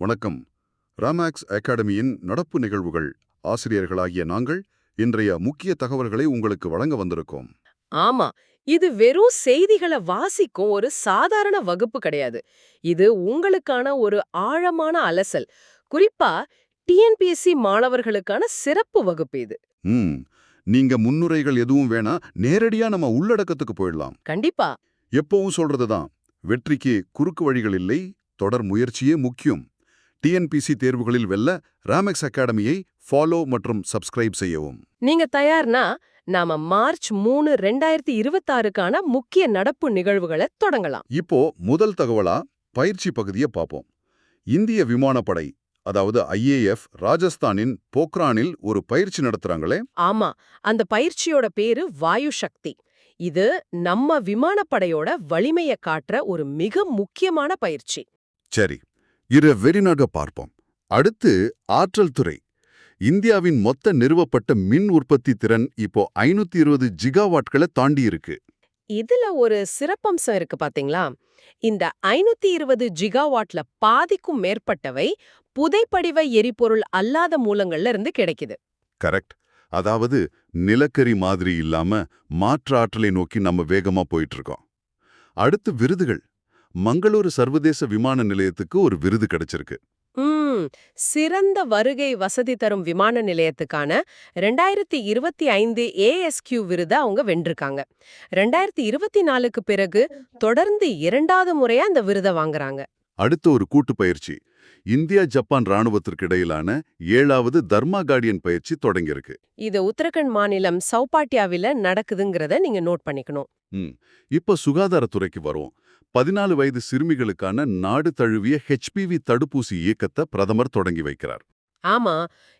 வணக்கம். ராமேக்ஸ் அகாடமியின் நடப்பு நிகழ்வுகள் ஆசிரியர்களாகிய நாங்கள் இன்றைய முக்கிய தகவல்களை உங்களுக்கு வழங்க வந்திருக்கோம். ஆமா, இது வெறும் செய்திகளை வாசிக்கும் ஒரு சாதாரண வகுப்பு கிடையாது. இது உங்களுக்கான ஒரு ஆழமான அலசல். குறிப்பா டிஎன்பிஎஸ்சி மாணவர்களுக்கான சிறப்பு வகுப்பு இது. ம் நீங்க முன்னுரைகள் எதுவும் வேணா, நேரடியா நம்ம உள்ளடக்கத்துக்கு போயிடலாம். கண்டிப்பா. எப்பவும் சொல்றதுதான், வெற்றிக்கு குறுக்கு வழிகள் இல்லை, தொடர் முயற்சியே முக்கியம். டிஎன்பிசி தேர்வுகளில் வெல்ல ராமேக்ஸ் அகாடமியை ஃபாலோ மற்றும் சப்ஸ்கிரைப் செய்யவும். நீங்க தயார்னா நாம மார்ச் 3, 2026க்கான முக்கிய நடப்பு நிகழ்வுகளை தொடங்கலாம். இப்போ முதல் தகவலா பயிற்சி பகுதியை பார்ப்போம். இந்திய விமானப்படை, அதாவது ஐஏஎஃப், ராஜஸ்தானின் போக்ரானில் ஒரு பயிற்சி நடத்துறாங்களே. ஆமா, அந்த பயிற்சியோட பேரு வாயு சக்தி. இது நம்ம விமானப்படையோட வலிமைய காட்டுற ஒரு மிக முக்கியமான பயிற்சி. சரி, இரு வெறிநாக பார்ப்போம். அடுத்து ஆற்றல் துறை. இந்தியாவின் மொத்த நிறுவப்பட்ட மின் உற்பத்தி திறன் இப்போ 520 ஜிகாவாட்களை தாண்டி இருக்கு. இதுல ஒரு சிறப்பம்சம் இருக்கு பாத்தீங்களா? இந்த 520 ஜிகாவாட்ல பாதிக்கும் மேற்பட்டவை புதைப்படிவ எரிபொருள் அல்லாத மூலங்கள்ல இருந்து கிடைக்குது. கரெக்ட். அதாவது நிலக்கரி மாதிரி இல்லாம மாற்று ஆற்றலை நோக்கி நம்ம வேகமா போயிட்டு இருக்கோம். அடுத்து விருதுகள். மங்களூரு சர்வதேச விமான நிலையத்துக்கு ஒரு விருது கிடைச்சிருக்கு. சிறந்த வருகை வசதி தரும் விமான நிலையத்துக்கான 2025 ஏஎஸ்கியூ விருதை அவங்க வென்றிருக்காங்க. 2024க்கு பிறகு தொடர்ந்து 2வது முறையா அந்த விருதை வாங்குறாங்க. அடுத்த ஒரு கூட்டு பயிற்சி. இந்தியா ஜப்பான் ராணுவத்திற்கு இடையிலான 7வது தர்மா கார்டியன் பயிற்சி தொடங்கியிருக்கு. இது உத்தரகண்ட் மாநிலம் சௌபாட்டியாவில நடக்குதுங்கிறத நீங்க நோட் பண்ணிக்கணும். இப்ப சுகாதாரத்துறைக்கு வரும். 14 வயது சிறுமிகளுக்கான நாடு தழுவிய HPV தடுப்பூசி இயக்கத்தை பிரதமர் தொடங்கி வைக்கிறார். ஆமா,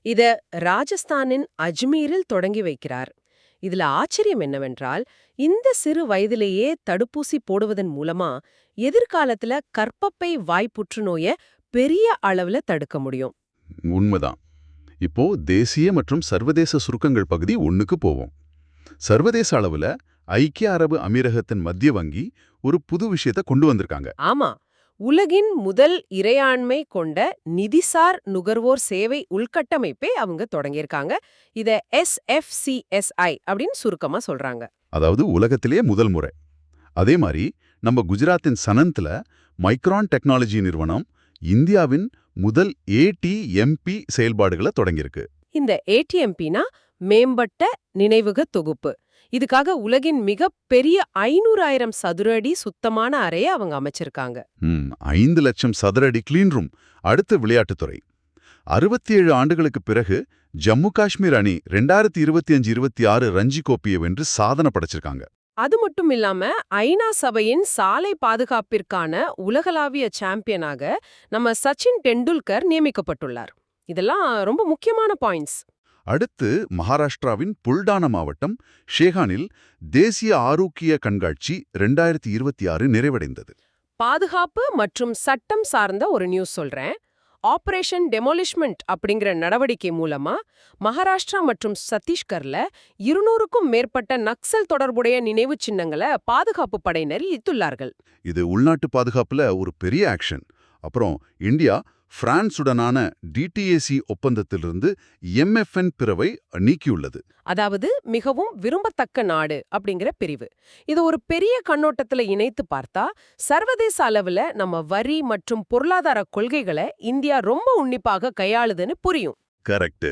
இத ராஜஸ்தானின் அஜ்மீரில் தொடங்கி வைக்கிறார். இதுல ஆச்சரியம் என்னவென்றால், இந்த சிறு வயதிலேயே தடுப்பூசி போடுவதன் மூலமா எதிர்காலத்துல கர்ப்பப்பை வாய் புற்றுநோய பெரிய அளவுல தடுக்க முடியும். உண்மைதான். இப்போ தேசிய மற்றும் சர்வதேச சுருக்கங்கள் பகுதி 1க்கு போவோம். சர்வதேச அளவுல ஐக்கிய அரபு அமீரகத்தின் மத்திய வங்கி ஒரு புது விஷயத்தை கொண்டு வந்திருக்காங்க. ஆமா, உலகின் முதல் இறையாண்மை கொண்ட நிதிசார் நுகர்வோர் சேவை உள்கட்டமைப்பை அவங்க தொடங்கியிருக்காங்க. இத SFCSI அப்படின்னு சுருக்கமா சொல்றாங்க. அதாவது உலகத்திலேயே முதல் முறை. அதே மாதிரி நம்ம குஜராத்தின் சனந்த்ல மைக்ரான் டெக்னாலஜி நிறுவனம் இந்தியாவின் முதல் ATMP செயல்பாடுகளை தொடங்கியிருக்கு. இந்த ATMPனா மேம்பட்ட நினைவக தொகுப்பு. இதுக்காக உலகின் மிக பெரிய 500,000 சதுர அடி சுத்தமான அறையை அவங்க அமைச்சிருக்காங்க. 5 லட்சம் சதுர அடி கிளீன் ரூம். அடுத்து விளையாட்டுத்துறை. 67 ஆண்டுகளுக்கு பிறகு ஜம்மு காஷ்மீர் அணி 2025-26 ரஞ்சி கோப்பையை வென்று சாதனை படைச்சிருக்காங்க. அது மட்டும் இல்லாம ஐநா சபையின் சாலை பாதுகாப்பிற்கான உலகளாவிய சாம்பியனாக நம்ம சச்சின் டெண்டுல்கர் நியமிக்கப்பட்டுள்ளார். இதெல்லாம் ரொம்ப முக்கியமான பாயிண்ட்ஸ். அடுத்து மகாராஷ்டிராவின் புல்டானா மாவட்டம் ஷேகானில் தேசிய ஆரோக்கிய கண்காட்சி 2026 நிறைவடைந்தது. பாதுகாப்பு மற்றும் சட்டம் சார்ந்த ஒரு நியூஸ் சொல்றேன். ஆபரேஷன் டெமோலிஷ்மெண்ட் அப்படிங்கிற நடவடிக்கை மூலமா மகாராஷ்டிரா மற்றும் சத்தீஸ்கர்ல 200க்கும் மேற்பட்ட நக்சல் தொடர்புடைய நினைவு சின்னங்களை பாதுகாப்பு படையினர் இத்துள்ளார்கள். இது உள்நாட்டு பாதுகாப்புல ஒரு பெரிய ஆக்ஷன். அப்புறம் இந்தியா பிரான்சுடனான DTAC ஒப்பந்தத்திலிருந்து MFN பிரிவை நீக்கியுள்ளது. அதாவது மிகவும் விரும்பத்தக்க நாடு அப்படிங்கிற பிரிவு. இது ஒரு பெரிய கண்ணோட்டத்துல இணைத்து பார்த்தா சர்வதேச அளவுல நம்ம வரி மற்றும் பொருளாதார கொள்கைகளை இந்தியா ரொம்ப உன்னிப்பாக கையாளுதுன்னு புரியும். கரெக்ட்.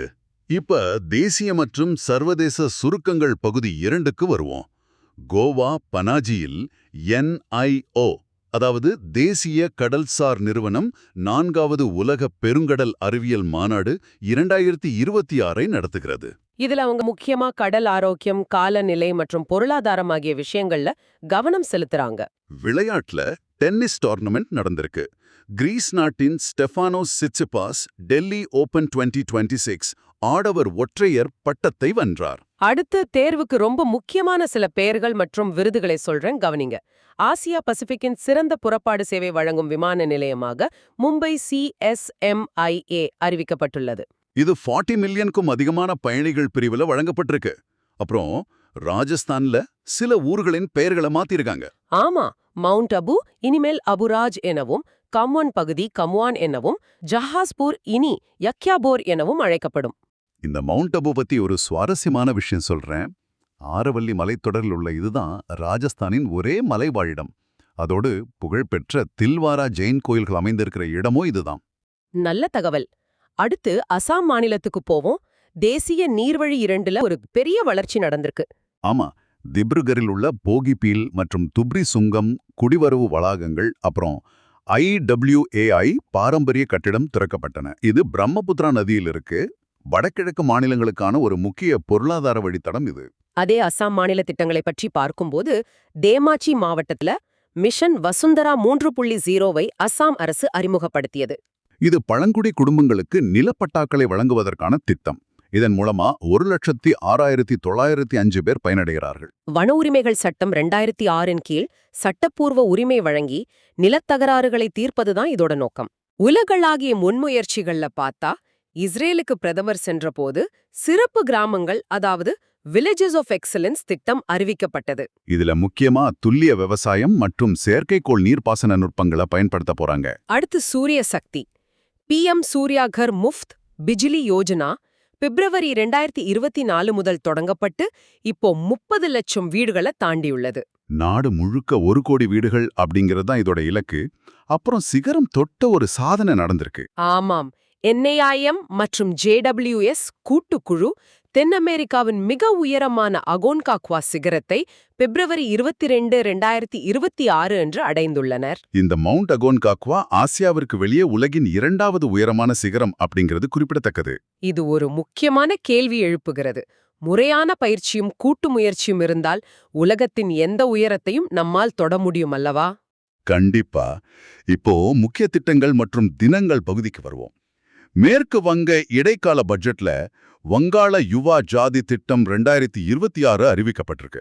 இப்ப தேசிய மற்றும் சர்வதேச சுருக்கங்கள் பகுதி 2க்கு வருவோம். கோவா பனாஜியில் NIO, அதாவது தேசிய கடல்சார் நிறுவனம் 4வது உலக பெருங்கடல் அறிவியல் மாநாடு 2026 நடத்துகிறது. இதுல அவங்க முக்கியமா கடல் ஆரோக்கியம், காலநிலை மற்றும் பொருளாதாரம் ஆகிய விஷயங்கள்ல கவனம் செலுத்துறாங்க. விளையாட்டுல டென்னிஸ் டோர்னமெண்ட் நடந்திருக்கு. கிரீஸ் நாட்டின் ஸ்டெஃபானோஸ் சிட்சிபாஸ் டெல்லி ஓபன் 2026 ஆடவர் ஒற்றையர் பட்டத்தை வென்றார். அடுத்து தேர்வுக்கு ரொம்ப முக்கியமான சில பெயர்கள் மற்றும் விருதுகளை சொல்றேன், கவனிங்க. ஆசியா பசிபிக்கின் சிறந்த புறப்பாடு சேவை வழங்கும் விமான நிலையமாக மும்பை CSMIA அறிவிக்கப்பட்டுள்ளது. இது 40 மில்லியனுக்கும் அதிகமான பயணிகள் பிரிவுல வழங்கப்பட்டிருக்கு. அப்புறம் ராஜஸ்தான்ல சில ஊர்களின் பெயர்களை மாத்திருக்காங்க. ஆமா, மவுண்ட் அபு இனிமேல் அபுராஜ் எனவும், கம்வான் பகுதி கம்வான் எனவும், ஜஹாஸ்பூர் இனி யக்யாபோர் எனவும் அழைக்கப்படும். இந்த மவுண்ட் அபு பத்தி ஒரு சுவாரஸ்யமான விஷயம் சொல்றேன். ஆரவல்லி மலைத்தொடரில் உள்ள இதுதான் ராஜஸ்தானின் ஒரே மலைவாழிடம். அதோடு புகழ்பெற்ற தில்வாரா ஜெயின் கோயில்கள் அமைந்திருக்கிற இடமும் இதுதான். நல்ல தகவல். அடுத்து அசாம் மாநிலத்துக்கு போவோம். தேசிய நீர்வழி 2ல ஒரு பெரிய வளர்ச்சி நடந்திருக்கு. ஆமா, திப்ருகரில் உள்ள போகிபீல் மற்றும் துப்ரி சுங்கம் குடிவரவு வளாகங்கள், அப்புறம் IWAI பாரம்பரிய கட்டிடம் திறக்கப்பட்டன. இது பிரம்மபுத்திரா நதியில் இருக்கு. வடகிழக்கு மாநிலங்களுக்கான ஒரு முக்கிய பொருளாதார வழித்தடம் இது. அதே அசாம் மாநில திட்டங்களை பற்றி பார்க்கும்போது, தேமாச்சி மாவட்டத்துல மிஷன் வசுந்தரா 3.0வை அசாம் அரசு அறிமுகப்படுத்தியது. இது பழங்குடி குடும்பங்களுக்கு நிலப்பட்டாக்களை வழங்குவதற்கான திட்டம். இதன் மூலமா 1,06,905 பேர் பயனடைகிறார்கள். வன உரிமைகள் சட்டம் 2006 கீழ் சட்டப்பூர்வ உரிமை வழங்கி நிலத்தகராறுகளை தீர்ப்பதுதான் இதோட நோக்கம். உலகளாகிய முன்முயற்சிகள்ல பார்த்தா, இஸ்ரேலுக்கு பிரதமர் சென்றபோது சிறப்பு கிராமங்கள், அதாவது வில்லேஜஸ் ஆஃப் எக்ஸலன்ஸ் திட்டம் அறிவிக்கப்பட்டது. இதுல முக்கியமா துல்லிய விவசாயம் மற்றும் செயற்கைக்கோள் நீர்ப்பாசன நுட்பங்களை பயன்படுத்த போறாங்க. அடுத்து சூரிய சக்தி. PM சூர்யா கர் முஃப்த் பிஜிலி யோஜனா பிப்ரவரி 2024 முதல் தொடங்கப்பட்டு இப்போ 30 லட்சம் வீடுகளை தாண்டியுள்ளது. நாடு முழுக்க 1 கோடி வீடுகள் அப்படிங்கிறது தான் இதோட இலக்கு. அப்புறம் சிகரம் தொட்ட ஒரு சாதனை நடந்திருக்கு. ஆமாம், NIM மற்றும் JWS கூட்டுக்குழு தென் அமெரிக்காவின் மிக உயரமான அகோன்காக்வா சிகரத்தை பிப்ரவரி 22, 2026 அன்று அடைந்துள்ளனர். இந்த மவுண்ட் அகோன்காக்வா ஆசியாவிற்கு வெளியே உலகின் 2வது உயரமான சிகரம் அப்படிங்கிறது குறிப்பிடத்தக்கது. இது ஒரு முக்கியமான கேள்வி எழுப்புகிறது. முறையான பயிற்சியும் கூட்டு முயற்சியும் இருந்தால் உலகத்தின் எந்த உயரத்தையும் நம்மால் தொட முடியும் அல்லவா? கண்டிப்பா. இப்போ முக்கிய திட்டங்கள் மற்றும் தினங்கள் பகுதிக்கு வருவோம். மேற்கு வங்க இடைக்கால பட்ஜெட்ல வங்காள யுவா ஜாதி திட்டம் 2026 அறிவிக்கப்பட்டிருக்கு.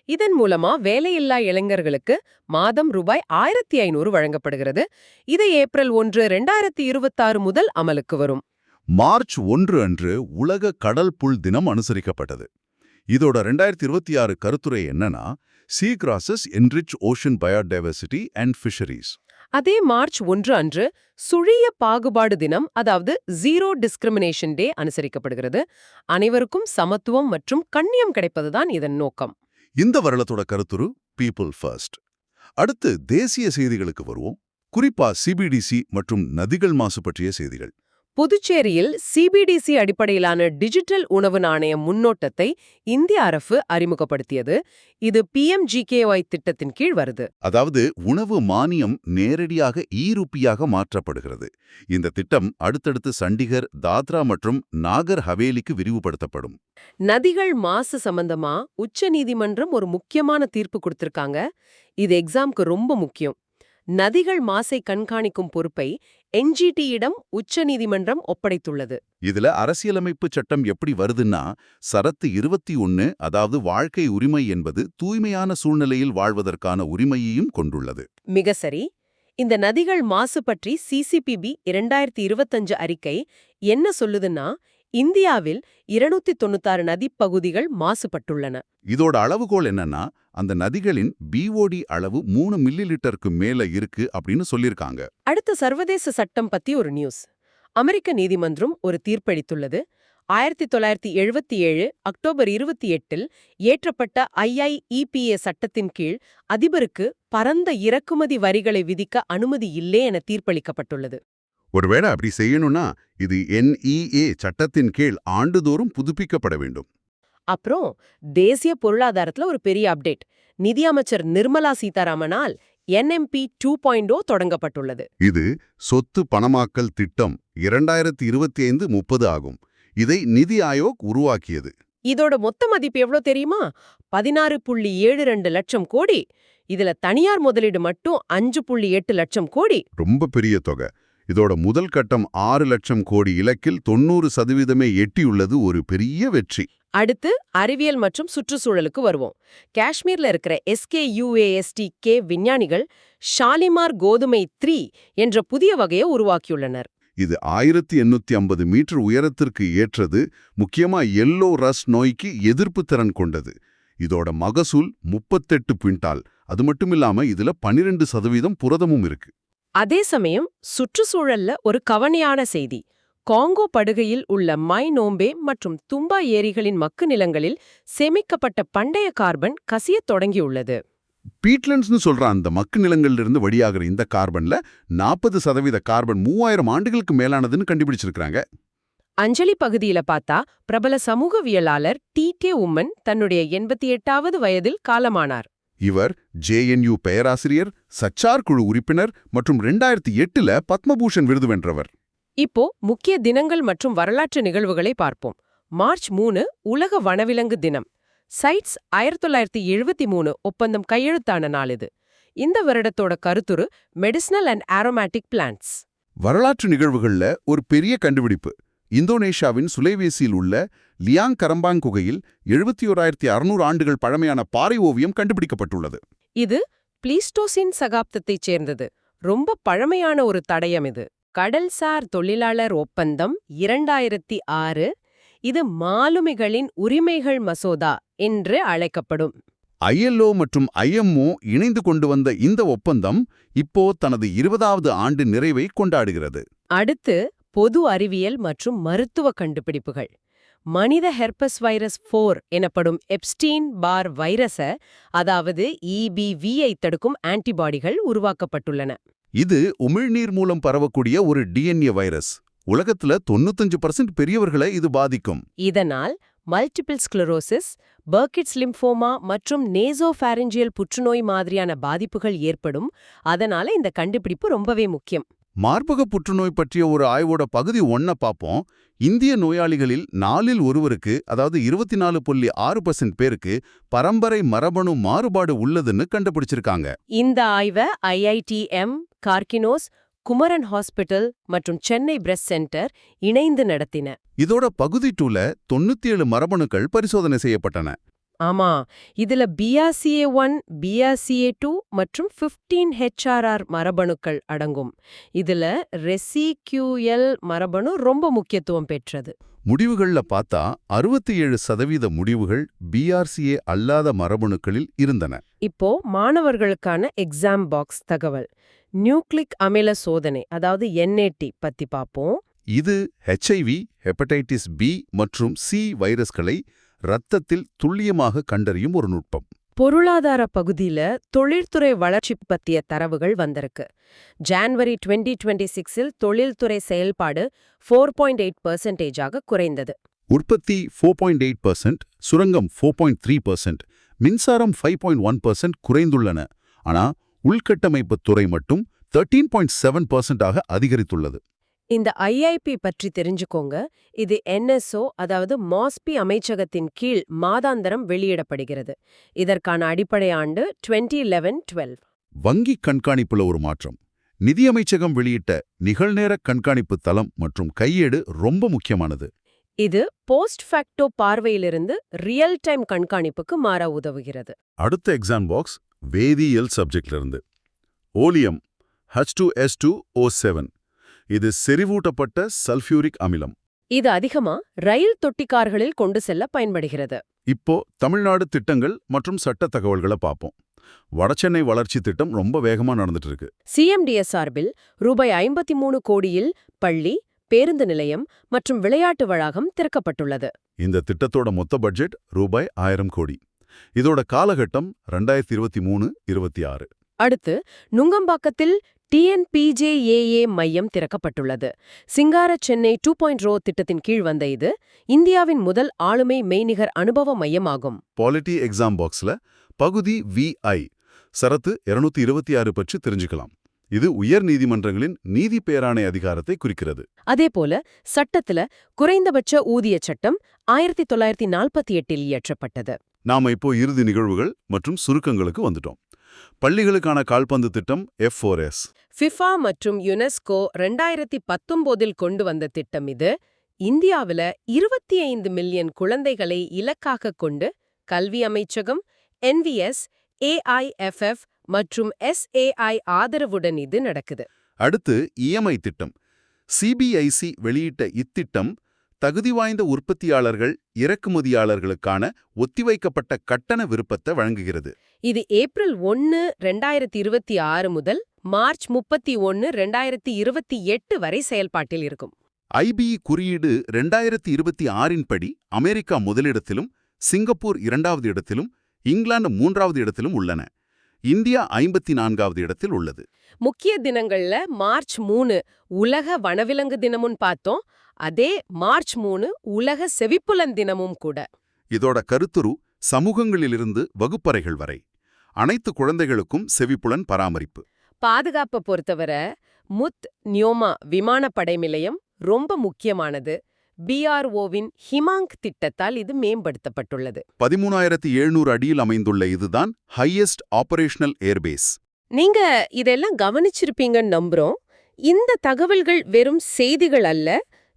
இதன் மூலமா வேலையில்லா இளைஞர்களுக்கு மாதம் ரூபாய் 1500 வழங்கப்படுகிறது. இது ஏப்ரல் 1, 2026 முதல் அமலுக்கு வரும். மார்ச் 1 அன்று உலக கடல் புல் தினம் அனுசரிக்கப்பட்டது. இதோட 2026 கருத்துரை என்னன்னா, sea grasses enrich ocean biodiversity and fisheries. அதே மார்ச் 1 அன்று சுழிய பாகுபாடு தினம், அதாவது ஜீரோ டிஸ்கிரிமினேஷன் டே அனுசரிக்கப்படுகிறது. அனைவருக்கும் சமத்துவம் மற்றும் கண்ணியம் கிடைப்பதுதான் இதன் நோக்கம். இந்த வருடத்தோட கருத்துரு பீப்புள் ஃபர்ஸ்ட். அடுத்து தேசிய செய்திகளுக்கு வருவோம். குறிப்பா CBDC மற்றும் நதிகள் மாசு பற்றிய செய்திகள். புதுச்சேரியில் CBDC அடிப்படையிலான டிஜிட்டல் உணவு நாணய முன்னோட்டத்தை இந்திய அரசு அறிமுகப்படுத்தியது. இது PMGKY திட்டத்தின் கீழ் வருது. அதாவது உணவு மானியம் நேரடியாக ஈருப்பியாக மாற்றப்படுகிறது. இந்த திட்டம் அடுத்தடுத்து சண்டிகர், தாத்ரா மற்றும் நாகர் ஹவேலிக்கு விரிவுபடுத்தப்படும். நதிகள் மாசு சம்பந்தமா உச்ச நீதிமன்றம் ஒரு முக்கியமான தீர்ப்பு கொடுத்திருக்காங்க. இது எக்ஸாம்க்கு ரொம்ப முக்கியம். நதிகள் மாசை கண்காணிக்கும் பொறுப்பை NGTயிடம் உச்ச நீதிமன்றம் ஒப்படைத்துள்ளது. இதுல அரசியலமைப்பு சட்டம் எப்படி வருதுன்னா, சரத்து 21, அதாவது வாழ்க்கை உரிமை என்பது தூய்மையான சூழ்நிலையில் வாழ்வதற்கான உரிமையையும் கொண்டுள்ளது. மிக சரி. இந்த நதிகள் மாசு பற்றி CCPB 2025 அறிக்கை என்ன சொல்லுதுன்னா, இந்தியாவில் 296 நதிப்பகுதிகள் மாசுபட்டுள்ளன. இதோட அளவுகோல் என்னன்னா, அந்த நதிகளின் BOD அளவு 3 மில்லிலிட்டருக்கு மேல இருக்கு அப்படின்னு சொல்லிருக்காங்க. அடுத்த சர்வதேச சட்டம் பத்தி ஒரு நியூஸ். அமெரிக்க நீதிமன்றம் ஒரு தீர்ப்பளித்துள்ளது. 1977 அக்டோபர் 28 ஏற்றப்பட்ட IIEPA சட்டத்தின் கீழ் அதிபருக்கு பரந்த இறக்குமதி வரிகளை விதிக்க அனுமதி இல்லை என தீர்ப்பளிக்கப்பட்டுள்ளது. ஒருவேளை அப்படி செய்யணும்னா இது NEA சட்டத்தின் கீழ் ஆண்டுதோறும் புதுப்பிக்கப்பட வேண்டும். அப்புறம் தேசிய பொருளாதாரத்துல ஒரு பெரிய அப்டேட். நிதியமைச்சர் நிர்மலா சீதாராமனால் NMP 2.0 தொடங்கப்பட்டுள்ளது. இது சொத்து பணமாக்கல் திட்டம் 2025-30 ஆகும். இதை நிதி ஆயோக் உருவாக்கியது. இதோட மொத்த மதிப்பு எவ்வளோ தெரியுமா? 16.72 லட்சம் கோடி. இதுல தனியார் முதலீடு மட்டும் 5.8 லட்சம் கோடி. ரொம்ப பெரிய தொகை. இதோட முதல் கட்டம் 6 லட்சம் கோடி இலக்கில் 90% எட்டியுள்ளது ஒரு பெரிய வெற்றி. அடுத்து அறிவியல் மற்றும் சுற்றுச்சூழலுக்கு வருவோம். காஷ்மீர்ல இருக்கிற SKUASTK விஞ்ஞானிகள் ஷாலிமார் கோதுமை 3 என்ற புதிய வகையை உருவாக்கியுள்ளனர். இது 1850 மீட்டர் உயரத்திற்கு ஏற்றது. முக்கியமா எல்லோ ரஸ்ட் நோய்க்கு எதிர்ப்பு திறன் கொண்டது. இதோட மகசூல் 38 குவிண்டால், அது மட்டுமில்லாம இதுல 12% புரதமும் இருக்கு. அதே சமயம் சுற்றுச்சூழல்ல ஒரு கவலையான செய்தி. காங்கோ படுகையில் உள்ள மை நோம்பே மற்றும் தும்பா ஏரிகளின் மக்கு நிலங்களில் சேமிக்கப்பட்ட பண்டைய கார்பன் கசியத் தொடங்கியுள்ளது. பீட்லண்ட்ஸ்னு சொல்ற அந்த மக்கு நிலங்கள்ல இருந்து வழியாகிற இந்த கார்பன்ல 40% கார்பன் 3000 ஆண்டுகளுக்கு மேலானதுன்னு கண்டுபிடிச்சிருக்காங்க. அஞ்சலி பகுதியில பார்த்தா பிரபல சமூகவியலாளர் டி.கே. உம்மன் தன்னுடைய 88வது வயதில் காலமானார். இவர் JNU பேராசிரியர், சச்சார் குழு உறுப்பினர் மற்றும் 2008ல பத்மபூஷன் விருது வென்றவர். இப்போ முக்கிய தினங்கள் மற்றும் வரலாற்று நிகழ்வுகளை பார்ப்போம். மார்ச் 3 உலக வனவிலங்கு தினம். சைட்ஸ் 1973 ஒப்பந்தம் கையெழுத்தான நாள் இது. இந்த வருடத்தோட கருத்துரு மெடிசினல் அண்ட் ஆரோமேட்டிக் பிளான்ட்ஸ். வரலாற்று நிகழ்வுகள்ல ஒரு பெரிய கண்டுபிடிப்பு. இந்தோனேஷியாவின் சுலேவேசியில் உள்ள லியாங் கரம்பாங் குகையில் 71,600 ஆண்டுகள் பழமையான பாறை ஓவியம் கண்டுபிடிக்கப்பட்டுள்ளது. இது பிளீஸ்டோசின் சகாப்தத்தைச் சேர்ந்தது. ரொம்ப பழமையான ஒரு தடயம் இது. கடல்சார் தொழிலாளர் ஒப்பந்தம் 2006. இது மாலுமிகளின் உரிமைகள் மசோதா என்று அழைக்கப்படும். ILO மற்றும் IMO இணைந்து கொண்டு வந்த இந்த ஒப்பந்தம் இப்போ தனது 20வது ஆண்டு நிறைவை கொண்டாடுகிறது. அடுத்து பொது அறிவியல் மற்றும் மருத்துவ கண்டுபிடிப்புகள். மனித ஹெர்பஸ் வைரஸ் 4 எனப்படும் எப்ஸ்டீன் பார் வைரஸ, அதாவது EBV-ஐ தடுக்கும் ஆன்டிபாடிகள் உருவாக்கப்பட்டுள்ளன. இது உமிழ்நீர் மூலம் பரவக்கூடிய ஒரு DNA வைரஸ். உலகத்துல 95% பெரியவர்களை இது பாதிக்கும். இதனால் மல்டிபிள் ஸ்க்ளரோசிஸ், பர்கிட்ஸ் லிம்போமா மற்றும் நேசோஃபாரிஞ்சியல் புற்றுநோய் மாதிரியான பாதிப்புகள் ஏற்படும். அதனால இந்த கண்டுபிடிப்பு ரொம்பவே முக்கியம். மார்பக புற்றுநோய் பற்றிய ஒரு ஆய்வோட பகுதி 1 பார்ப்போம். இந்திய நோயாளிகளில் 4இல் ஒருவருக்கு, அதாவது 24.6% பேருக்கு பரம்பரை மரபணு மாறுபாடு உள்ளதுன்னு கண்டுபிடிச்சிருக்காங்க. இந்த ஆய்வை IITM, கார்கினோஸ், குமரன் ஹாஸ்பிட்டல் மற்றும் சென்னை பிரஸ்ட் சென்டர் இணைந்து நடத்தின. இதோட பகுதி 2ல 97 மரபணுக்கள் பரிசோதனை செய்யப்பட்டன. ஆமா, இதுல BRCA1, BRCA2 மற்றும் 15 HRR மரபணுக்கள் அடங்கும். இதுல ரெசிக்யூஎல் மரபணு ரொம்ப முக்கியத்துவம் பெற்றது. முடிவுகள்ல பார்த்தா 67% முடிவுகள் BRCA அல்லாத மரபணுக்களில் இருந்தன. இப்போ மாணவர்களுக்கான எக்ஸாம் பாக்ஸ் தகவல். நியூக்ளிக் அமில சோதனை, அதாவது NAT பத்தி பாப்போம். இது HIV, ஹெப்படைட்டிஸ் B மற்றும் C வைரஸ்களை இரத்தத்தில் துல்லியமாக கண்டறியும் ஒரு நுட்பம். பொருளாதார பகுதியில தொழில்துறை வளர்ச்சி பத்திய தரவுகள் வந்திருக்கு. ஜான்வரி 2026இல் தொழில்துறை செயல்பாடு 4.8% குறைந்தது. உற்பத்தி 4.8%, சுரங்கம் 4.3%, மின்சாரம் 5.1% குறைந்துள்ளன. ஆனா உள்கட்டமைப்பு துறை மட்டும் 13.7% அதிகரித்துள்ளது. இந்த IIP பற்றி தெரிஞ்சுக்கோங்க. இது NSO, அதாவது MOSPI அமைச்சகத்தின் கீழ் மாதாந்தரம் வெளியிடப்படுகிறது. இதற்கான அடிப்படை ஆண்டு 2011-12. வங்கி கண்காணிப்புல ஒரு மாற்றம். நிதியமைச்சகம் வெளியிட்ட நிகழ்நேர கண்காணிப்பு தளம் மற்றும் கையேடு ரொம்ப முக்கியமானது. இது போஸ்ட் ஃபேக்டோ பார்வையிலிருந்து ரியல் டைம் கண்காணிப்புக்கு மாற உதவுகிறது. அடுத்த எக்ஸாம் பாக்ஸ் வேதியியல் சப்ஜெக்ட்ல இருந்து. ஓலியம் H2S2O7. இது செறிவூட்டப்பட்ட சல்ஃபியூரிக் அமிலம். இது அதிகமா ரயில் தொட்டிக்கார்களில் கொண்டு செல்ல பயன்படுகிறது. இப்போ தமிழ்நாடு திட்டங்கள் மற்றும் சட்ட தகவல்களை பார்ப்போம். வடசென்னை வளர்ச்சி திட்டம் ரொம்ப வேகமா நடந்துட்டு இருக்கு. CMDS சார்பில் ரூபாய் 53 கோடியில் பள்ளி, பேருந்து நிலையம் மற்றும் விளையாட்டு வளாகம் திறக்கப்பட்டுள்ளது. இந்த திட்டத்தோட மொத்த பட்ஜெட் ரூபாய் 1000 கோடி. இதோட காலகட்டம் 2023-26. அடுத்து நுங்கம்பாக்கத்தில் TNPJAA மையம் திறக்கப்பட்டுள்ளது. சிங்கார சென்னை 2.0 திட்டத்தின் கீழ் வந்த இது இந்தியாவின் முதல் ஆளுமை மெய்நிகர் அனுபவ மையமாகும். பாலிட்டி எக்ஸாம் பாக்ஸ்ல பகுதி VI சரத்து 226 பற்றி தெரிஞ்சுக்கலாம். இது உயர் நீதிமன்றங்களின் நீதி பேராணை அதிகாரத்தை குறிக்கிறது. அதேபோல சட்டத்துல குறைந்தபட்ச ஊதிய சட்டம் 1948இல் இயற்றப்பட்டது. நாம இப்போ இறுதி நிகழ்வுகள் மற்றும் சுருக்கங்களுக்கு வந்துட்டோம். பள்ளிகளுக்கான கால்பந்து திட்டம் F4S. FIFA மற்றும் யுனெஸ்கோ 2019இல் கொண்டு வந்த திட்டம் இது. இந்தியாவில 25 மில்லியன் குழந்தைகளை இலக்காக கொண்டு கல்வி அமைச்சகம், NVS, AIFF மற்றும் SAI ஆதரவுடன் இது நடக்குது. அடுத்து EMI திட்டம். CBIC வெளியிட்ட இத்திட்டம் தகுதி வாய்ந்த உற்பத்தியாளர்கள் இறக்குமதியாளர்களுக்கான ஒத்திவைக்கப்பட்ட கட்டண விருப்பத்தை வழங்குகிறது. இது ஏப்ரல் 1, 2026 முதல் மார்ச் 31, 2028 வரை செயல்பாட்டில் இருக்கும். IBE குறியீடு 2026 படி அமெரிக்கா முதலிடத்திலும், சிங்கப்பூர் 2வது இடத்திலும், இங்கிலாந்து 3வது இடத்திலும் உள்ளன. இந்தியா 54வது இடத்தில் உள்ளது. முக்கிய தினங்கள்ல மார்ச் 3 உலக வனவிலங்கு தினமும் பார்த்தோம். அதே மார்ச் 3 உலக செவிப்புலன் தினமும் கூட. இதோட கருத்துரு சமூகங்களிலிருந்து வகுப்பறைகள் வரை அனைத்து குழந்தைகளுக்கும் செவிப்புலன் பராமரிப்பு. பாதுகாப்பை பொறுத்தவரை முத் நியோமா விமானப்படை நிலையம் ரொம்ப முக்கியமானது. BROவின் ஹிமாங்க் திட்டத்தால் இது மேம்படுத்தப்பட்டுள்ளது. 13,700 அடியில் அமைந்துள்ள இதுதான் ஹையஸ்ட் ஆபரேஷனல் ஏர்பேஸ். நீங்க இதெல்லாம் கவனிச்சிருப்பீங்கன்னு நம்புறோம். இந்த தகவல்கள் வெறும் செய்திகள் அல்ல,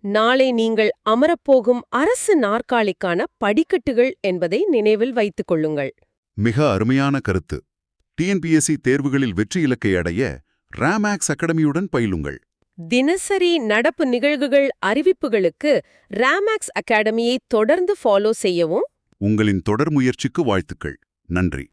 நாளை நீங்கள் அமரப்போகும் அரசு நாற்காலிக்கான படிக்கட்டுகள் என்பதை நினைவில் வைத்துக் கொள்ளுங்கள். மிக அருமையான கருத்து. TNPSC தேர்வுகளில் வெற்றி இலக்கை அடைய ராமேக்ஸ் அகாடமியுடன் பயிலுங்கள். தினசரி நடப்பு நிகழ்வுகள் அறிவிப்புகளுக்கு ராமேக்ஸ் அகாடமியை தொடர்ந்து ஃபாலோ செய்யவும். உங்களின் தொடர் முயற்சிக்கு வாழ்த்துக்கள். நன்றி.